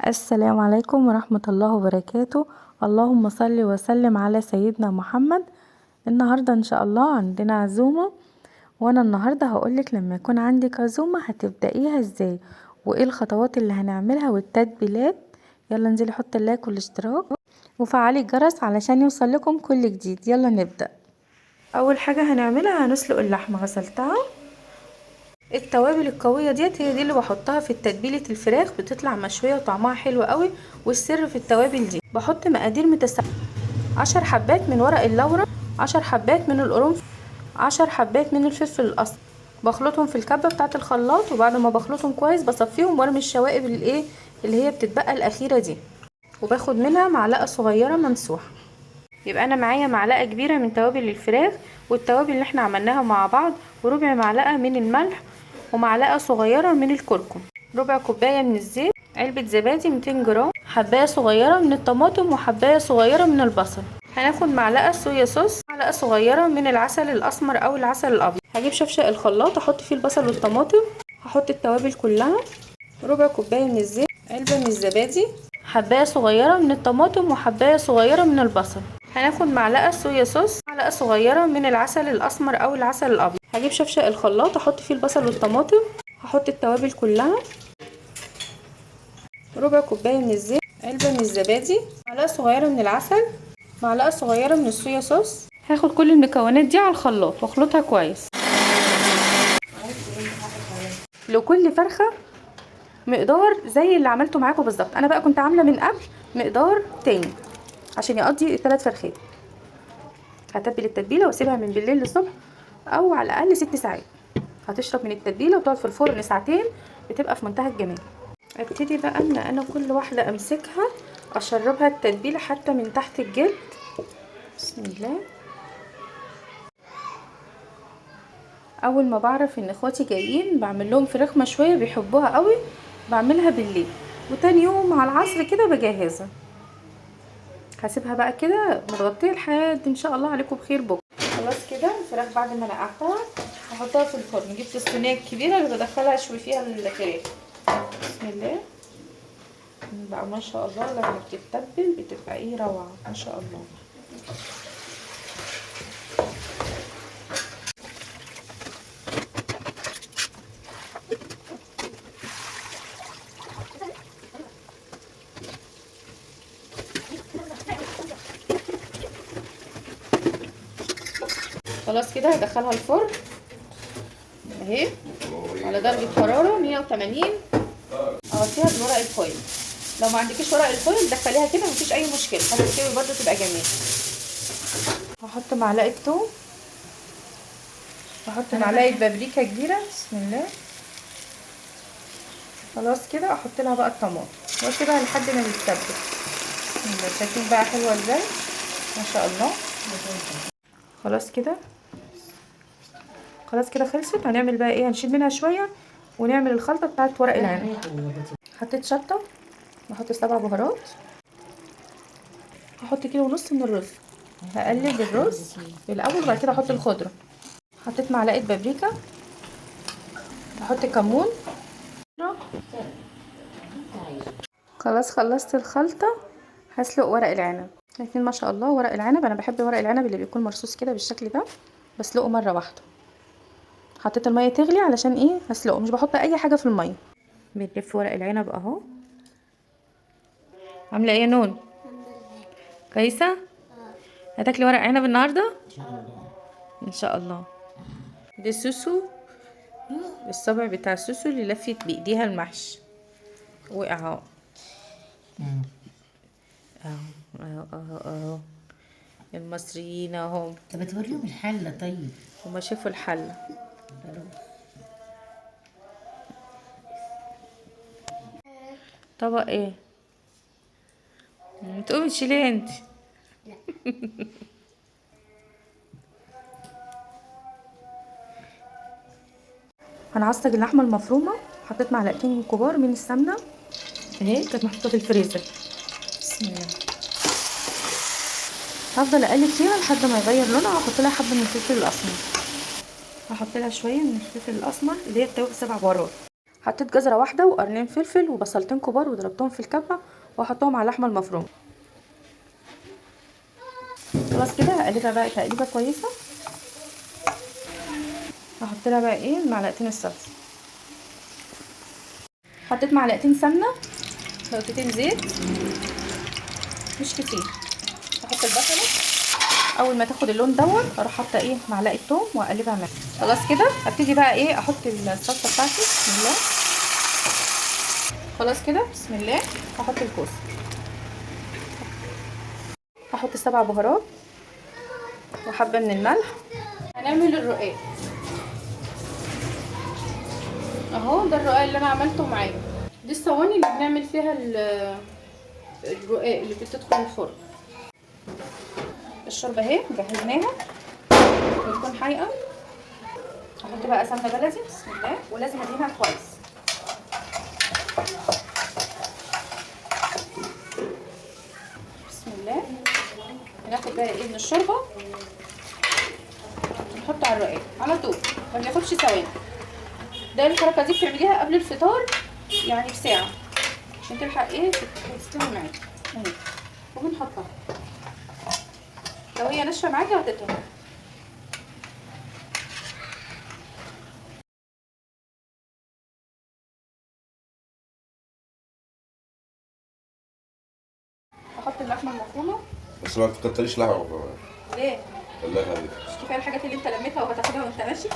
السلام عليكم ورحمة الله وبركاته. اللهم صل وسلم على سيدنا محمد. النهاردة ان شاء الله عندنا عزومة، وانا النهاردة هقولك لما يكون عندك عزومة هتبدأيها ازاي وايه الخطوات اللي هنعملها والتتبيلات. يلا انزلي حطي اللايك والاشتراك وفعلي الجرس علشان يوصل لكم كل جديد. يلا نبدأ. اول حاجة هنعملها هنسلق اللحمة. غسلتها، التوابل القويه ديت هي دي اللي بحطها في تتبيله الفراخ، بتطلع مشويه وطعمها حلو قوي. والسر في التوابل دي بحط مقادير متساويه: 10 حبات من ورق اللورا، 10 حبات من القرنفل، 10 حبات من الفلفل الاسمر. بخلطهم في الكبه بتاعه الخلاط، وبعد ما بخلطهم كويس بصفيهم وارمي الشوائب اللي هي بتتبقى الاخيره دي، وباخد منها معلقه صغيره ممسوحه. يبقى انا معايا معلقه كبيره من توابل الفراخ والتوابل اللي احنا عملناها مع بعض، وربع معلقه من الملح، ومعلقه صغيره من الكركم، ربع كوبايه من الزيت، علبه زبادي 200 جرام، حبايه صغيره من الطماطم وحبايه صغيره من البصل. هناخد معلقه صويا صوص، معلقه صغيره من العسل الاسمر او العسل الابيض. هجيب شفشق الخلاط احط فيه البصل والطماطم، هحط التوابل كلها، ربع كوبايه من الزيت، علبه من الزبادي، حبايه صغيره من الطماطم وحبايه صغيره من البصل. هناخد معلقه صويا صوص، معلقه صغيره من العسل الاسمر او العسل الابيض. هجيب شفشق الخلاط احط فيه البصل والطماطم، هحط التوابل كلها، ربع كوبايه من الزيت، علبه من الزبادي، معلقه صغيره من العسل، معلقه صغيره من الصويا صوص. هاخد كل المكونات دي على الخلاط واخلطها كويس. لكل فرخه مقدار زي اللي عملته معاكم بالظبط. انا بقى كنت عامله من قبل مقدار تاني عشان يقضي الثلاث فرخات. هتبل التتبيله واسيبها من بالليل للصبح، او على الاقل 6 ساعات. هتشرب من التتبيله وتقعد في الفرن ساعتين، بتبقى في منتهى الجمال. ابتدي بقى ان انا كل واحده امسكها اشربها التتبيله حتى من تحت الجلد. بسم الله. اول ما بعرف ان اخواتي جايين بعمل لهم فراخ مشويه بيحبوها قوي، بعملها بالليل، وتاني يوم على العصر كده بجهزها. هسيبها بقى كده متغطيه لحد ان شاء الله عليكم بخير بكره. خلاص كده الفراخ بعد ما نقعتها هحطها في الفرن. جبت الصينيه الكبيره اللي بدخلها اشوي فيها الفراخ. بسم الله. بقى ما شاء الله لما بتتبل بتبقى ايه روعه ما شاء الله. خلاص كده هدخلها الفرن اهي على درجه حراره 180. اغطيها بورق الفويل. لو ما عندكيش ورق الفويل دخليها كده مفيش اي مشكله، هتستوي برده تبقى جميله. هحط معلقه توم، هحط معلقه بابريكا كبيره. بسم الله. خلاص كده احط لها بقى الطماطم واسيبها لحد ما تتسبك. بسم الله. شايفين بقى حلوه ازاي ما شاء الله. خلاص كده، خلاص كده خلصت. هنعمل بقى ايه؟ هنشيل منها شويه ونعمل الخلطه بتاعت ورق العنب. حطيت شطه، بحط 7 بهارات، هحط 1.5 كيلو من الرز. هقلب الرز الاول وبعد كده احط الخضره. حطيت معلقه بابريكا، بحط كمون. خلاص خلصت الخلطه. هسلق ورق العنب. شايفين ما شاء الله ورق العنب، انا بحب ورق العنب اللي بيكون مرصوص كده بالشكل ده، بسلقه مره واحده. حطيت الميه تغلي علشان ايه؟ هسلقه، مش بحط اي حاجه في الميه. بنلف ورق العنب اهو. عامله ايه يا نون؟ كويسه؟ هتاكلي ورق عنب النهارده ان شاء الله. دي سوسو، الصبع بتاع سوسو اللي لفت بايديها المحشي وقع اهو. اهو المصريين اهو. طب توريهم الحله. طيب هما شافوا الحله. طبق ايه؟ تقومي تشيليه انت. هنعصج اللحمه المفرومه. حطيت معلقتين كبار من السمنه اهي، كانت محطوطه في الفريزر. بسم الله. هفضل اقلب فيها لحد ما يغير لونها، واحط لها حبه من الفلفل الاسمر. هحط لها شويه من الفلفل الاسمر اللي هي التوابل 7 بهارات. حطيت جزره واحده وقرنين فلفل وبصلتين كبار وضربتهم في الكبه واحطهم على اللحمه المفرومه. خلاص كده هقلبها بقى تقليبه كويسه. هحط لها بقى ايه معلقتين الصلصه. حطيت معلقتين سمنه، نقطتين زيت مش كتير. احط البصله اول ما تاخد اللون دوت اروح حاطه ايه معلقه توم واقلبها معاها. خلاص كده ابتدي بقى ايه احط الصلصه بتاعتي. بسم الله. خلاص كده بسم الله. هحط الكوسه، هحط 7 بهارات وحبه من الملح. هنعمل الرقاق اهو، ده الرقاق اللي انا عملته معايا. دي الصواني اللي بنعمل فيها الرقاق اللي بتدخل الفرن. الشوربه اهي جهزناها بتكون حايقه. هحط بقى سمنه بلدي بسم الله ولازم ادهنها كويس. بسم الله. هناخد بقى ايه من الشوربه نحطه على الرقاق على طول ما بياخدش ثواني. ده الحركه دي بتعمليها قبل الفطار يعني بساعه عشان تلحق ايه تستوي معاكي اهي. وبنحطها لو هي ناشفه معاكي هتطهر. احط اللحمه المفرومه بس ما تكتريش لحمه مفرومه. ليه؟ خليها دي مش كفايه الحاجات اللي انت لميتها وهتاخدها وانت ماشي؟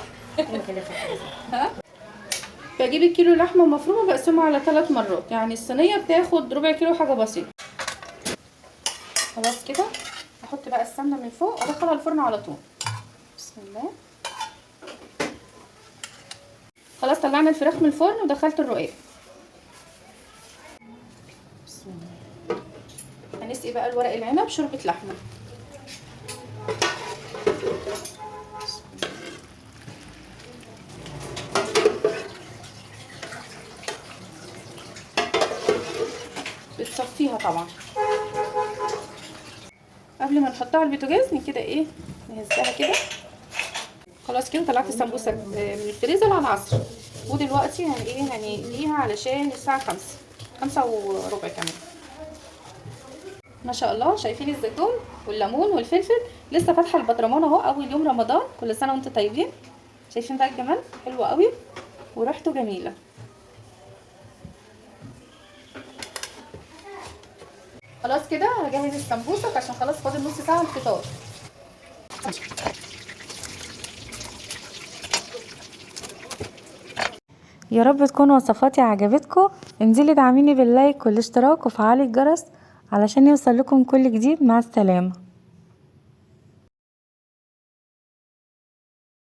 ها؟ بجيب الكيلو لحمه مفرومه بقسمه على 3 مرات، يعني الصينيه بتاخد ربع كيلو حاجه بسيطه. خلاص كده احط بقى السمنه من فوق وادخلها الفرن على طول. بسم الله. خلاص طلعنا الفراخ من الفرن ودخلت الرقاق. بسم الله. هنسقي بقى الورق العنب شوربه لحمه. بتصفيها طبعا قبل ما نحطها على البوتاجاز كده ايه نهزها كده. خلاص كده طلعت السمبوسه من الفريزر على العصر. ودلوقتي هنقليها علشان الساعه 5 وربع كمان. ما شاء الله شايفين الزيتون والليمون والفلفل لسه فاتحه البطرمان اهو اول يوم رمضان. كل سنه وانتم طيبين. شايفين بقى الجمال حلو قوي وريحته جميله. خلاص كده هجهز السمبوسك عشان خلاص فاضل نص ساعه الفطار. يا رب تكون وصفاتي عجبتكم. انزلي دعميني باللايك والاشتراك وفعلي الجرس علشان يوصل لكم كل جديد. مع السلامه.